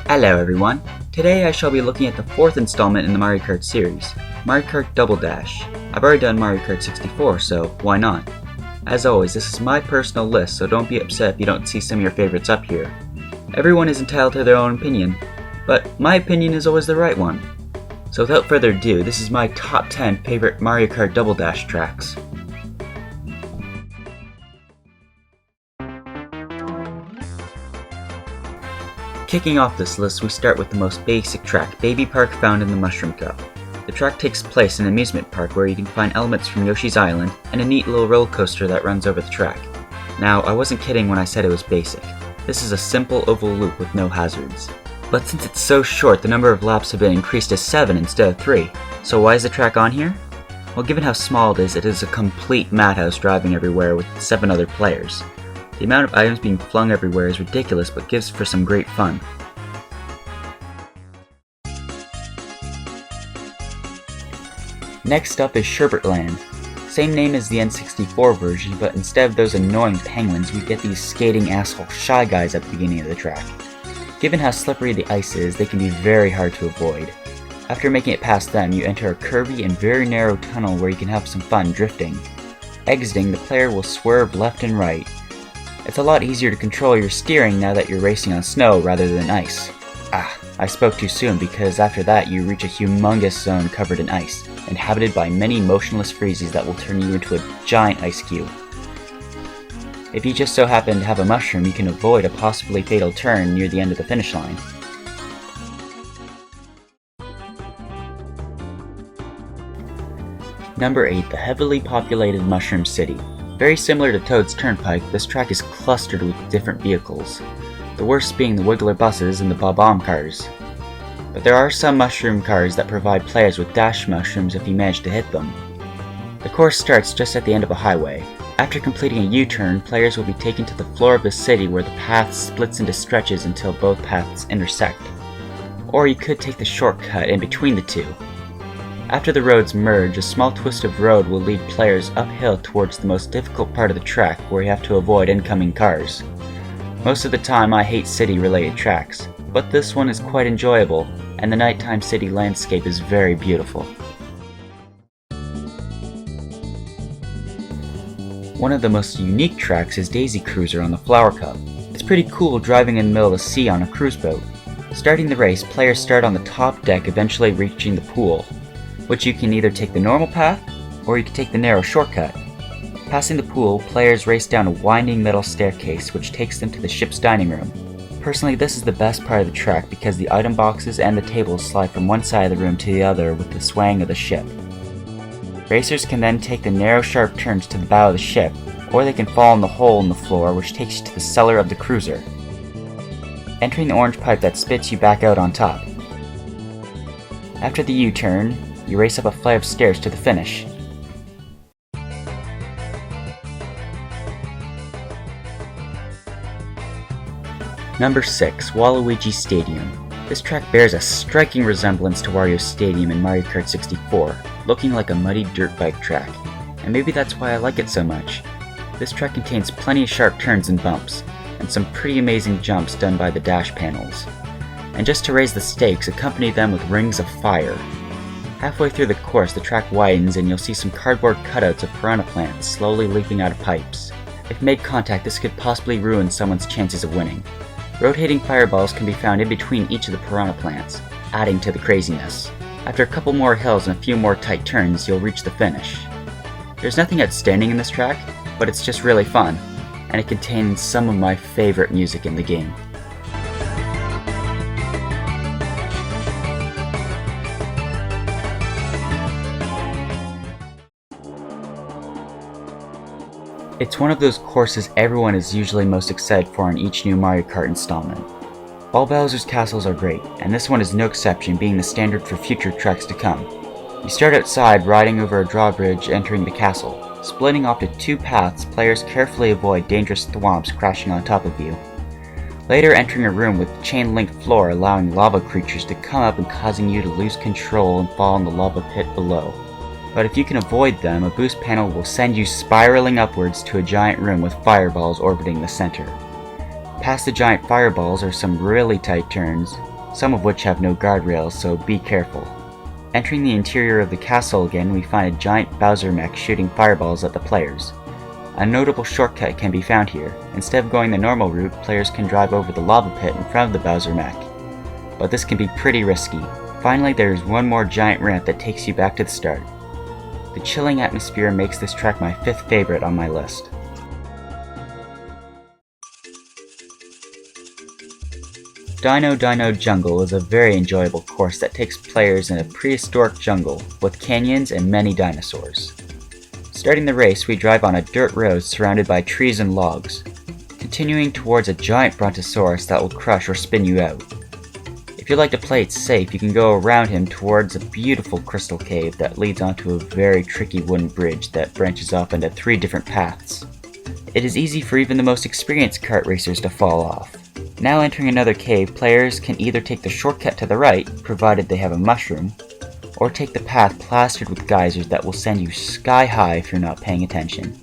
Hello everyone, today I shall be looking at the fourth installment in the Mario Kart series, Mario Kart Double Dash. I've already done Mario Kart 64, so why not? As always, this is my personal list, so don't be upset if you don't see some of your favorites up here. Everyone is entitled to their own opinion, but my opinion is always the right one. So without further ado, this is my top 10 favorite Mario Kart Double Dash tracks. Kicking off this list, we start with the most basic track, Baby Park, found in the Mushroom Cup. The track takes place in an amusement park where you can find elements from Yoshi's Island and a neat little roller coaster that runs over the track. Now, I wasn't kidding when I said it was basic. This is a simple oval loop with no hazards. But since it's so short, the number of laps have been increased to 7 instead of 3. So why is the track on here? Well, given how small it is a complete madhouse driving everywhere with 7 other players. The amount of items being flung everywhere is ridiculous, but gives for some great fun. Next up is Sherbet Land. Same name as the N64 version, but instead of those annoying penguins, we get these skating asshole Shy Guys at the beginning of the track. Given how slippery the ice is, they can be very hard to avoid. After making it past them, you enter a curvy and very narrow tunnel where you can have some fun drifting. Exiting, the player will swerve left and right. It's a lot easier to control your steering now that you're racing on snow rather than ice. I spoke too soon because after that you reach a humongous zone covered in ice, inhabited by many motionless freezies that will turn you into a giant ice cube. If you just so happen to have a mushroom, you can avoid a possibly fatal turn near the end of the finish line. Number 8, the heavily populated Mushroom City. Very similar to Toad's Turnpike, this track is clustered with different vehicles, the worst being the Wiggler buses and the Bob-omb cars. But there are some mushroom cars that provide players with dash mushrooms if you manage to hit them. The course starts just at the end of a highway. After completing a U-turn, players will be taken to the floor of the city where the path splits into stretches until both paths intersect. Or you could take the shortcut in between the two. After the roads merge, a small twist of road will lead players uphill towards the most difficult part of the track where you have to avoid incoming cars. Most of the time I hate city-related tracks, but this one is quite enjoyable, and the nighttime city landscape is very beautiful. One of the most unique tracks is Daisy Cruiser on the Flower Cup. It's pretty cool driving in the middle of the sea on a cruise boat. Starting the race, players start on the top deck, eventually reaching the pool, which you can either take the normal path, or you can take the narrow shortcut. Passing the pool, players race down a winding metal staircase which takes them to the ship's dining room. Personally, this is the best part of the track because the item boxes and the tables slide from one side of the room to the other with the swaying of the ship. Racers can then take the narrow sharp turns to the bow of the ship, or they can fall in the hole in the floor which takes you to the cellar of the cruiser, entering the orange pipe that spits you back out on top. After the U-turn, you race up a flight of stairs to the finish. Number 6, Waluigi Stadium. This track bears a striking resemblance to Wario Stadium in Mario Kart 64, looking like a muddy dirt bike track, and maybe that's why I like it so much. This track contains plenty of sharp turns and bumps, and some pretty amazing jumps done by the dash panels. And just to raise the stakes, accompany them with rings of fire. Halfway through the course, the track widens and you'll see some cardboard cutouts of piranha plants slowly leaping out of pipes. If made contact, this could possibly ruin someone's chances of winning. Rotating fireballs can be found in between each of the piranha plants, adding to the craziness. After a couple more hills and a few more tight turns, you'll reach the finish. There's nothing outstanding in this track, but it's just really fun, and it contains some of my favorite music in the game. It's one of those courses everyone is usually most excited for in each new Mario Kart installment. All Bowser's castles are great, and this one is no exception, being the standard for future tracks to come. You start outside, riding over a drawbridge entering the castle. Splitting off to 2 paths, players carefully avoid dangerous thwomps crashing on top of you. Later entering a room with chain-linked floor, allowing lava creatures to come up and causing you to lose control and fall in the lava pit below. But if you can avoid them, a boost panel will send you spiraling upwards to a giant room with fireballs orbiting the center. Past the giant fireballs are some really tight turns, some of which have no guardrails, so be careful. Entering the interior of the castle again, we find a giant Bowser mech shooting fireballs at the players. A notable shortcut can be found here. Instead of going the normal route, players can drive over the lava pit in front of the Bowser mech. But this can be pretty risky. Finally, there is one more giant ramp that takes you back to the start. The chilling atmosphere makes this track my 5th favorite on my list. Dino Jungle is a very enjoyable course that takes players in a prehistoric jungle with canyons and many dinosaurs. Starting the race, we drive on a dirt road surrounded by trees and logs, continuing towards a giant brontosaurus that will crush or spin you out. If you'd like to play it safe, you can go around him towards a beautiful crystal cave that leads onto a very tricky wooden bridge that branches off into 3 different paths. It is easy for even the most experienced kart racers to fall off. Now entering another cave, players can either take the shortcut to the right, provided they have a mushroom, or take the path plastered with geysers that will send you sky high if you're not paying attention.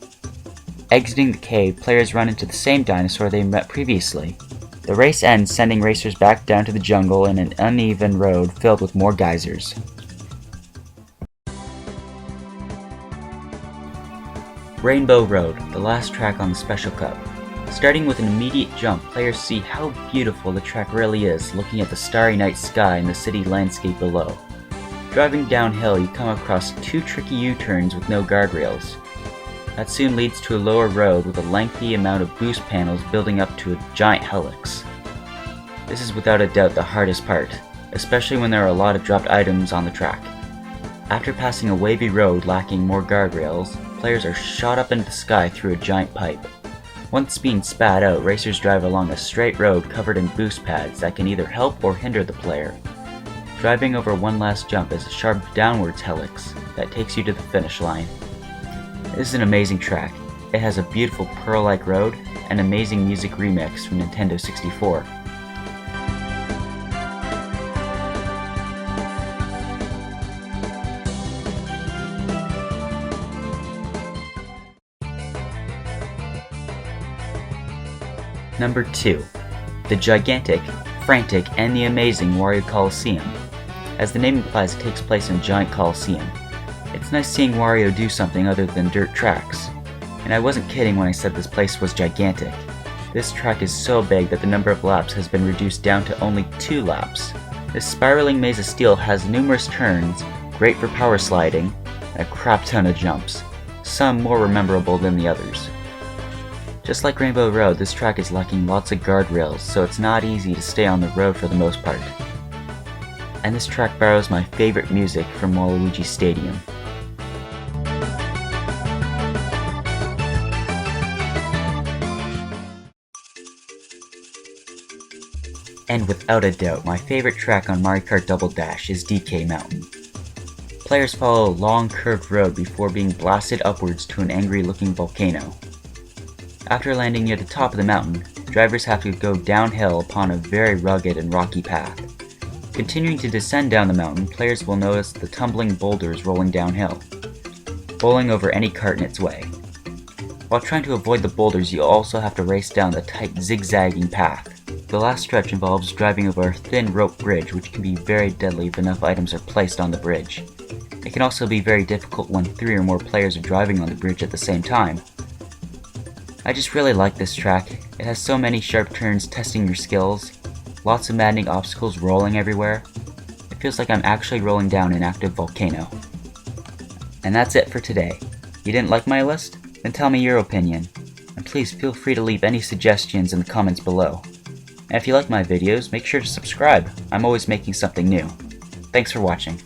Exiting the cave, players run into the same dinosaur they met previously. The race ends, sending racers back down to the jungle in an uneven road filled with more geysers. Rainbow Road, the last track on the Special Cup. Starting with an immediate jump, players see how beautiful the track really is looking at the starry night sky and the city landscape below. Driving downhill, you come across 2 tricky U-turns with no guardrails. That soon leads to a lower road with a lengthy amount of boost panels building up to a giant helix. This is without a doubt the hardest part, especially when there are a lot of dropped items on the track. After passing a wavy road lacking more guardrails, players are shot up into the sky through a giant pipe. Once being spat out, racers drive along a straight road covered in boost pads that can either help or hinder the player. Driving over one last jump is a sharp downwards helix that takes you to the finish line. This is an amazing track. It has a beautiful pearl-like road and amazing music remix from Nintendo 64. Number 2. The gigantic, frantic, and the amazing Wario Colosseum. As the name implies, it takes place in a giant Colosseum. It's nice seeing Wario do something other than dirt tracks. And I wasn't kidding when I said this place was gigantic. This track is so big that the number of laps has been reduced down to only 2 laps. This spiraling maze of steel has numerous turns, great for power sliding, and a crap ton of jumps, some more memorable than the others. Just like Rainbow Road, this track is lacking lots of guardrails, so it's not easy to stay on the road for the most part. And this track borrows my favorite music from WALUIGI Stadium. And without a doubt, my favorite track on Mario Kart Double Dash is DK Mountain. Players follow a long curved road before being blasted upwards to an angry looking volcano. After landing near the top of the mountain, drivers have to go downhill upon a very rugged and rocky path. Continuing to descend down the mountain, players will notice the tumbling boulders rolling downhill, bowling over any cart in its way. While trying to avoid the boulders, you also have to race down the tight zigzagging path. The last stretch involves driving over a thin rope bridge, which can be very deadly if enough items are placed on the bridge. It can also be very difficult when 3 or more players are driving on the bridge at the same time. I just really like this track. It has so many sharp turns testing your skills, lots of maddening obstacles rolling everywhere. It feels like I'm actually rolling down an active volcano. And that's it for today. You didn't like my list? Then tell me your opinion. And please feel free to leave any suggestions in the comments below. And if you like my videos, make sure to subscribe. I'm always making something new. Thanks for watching.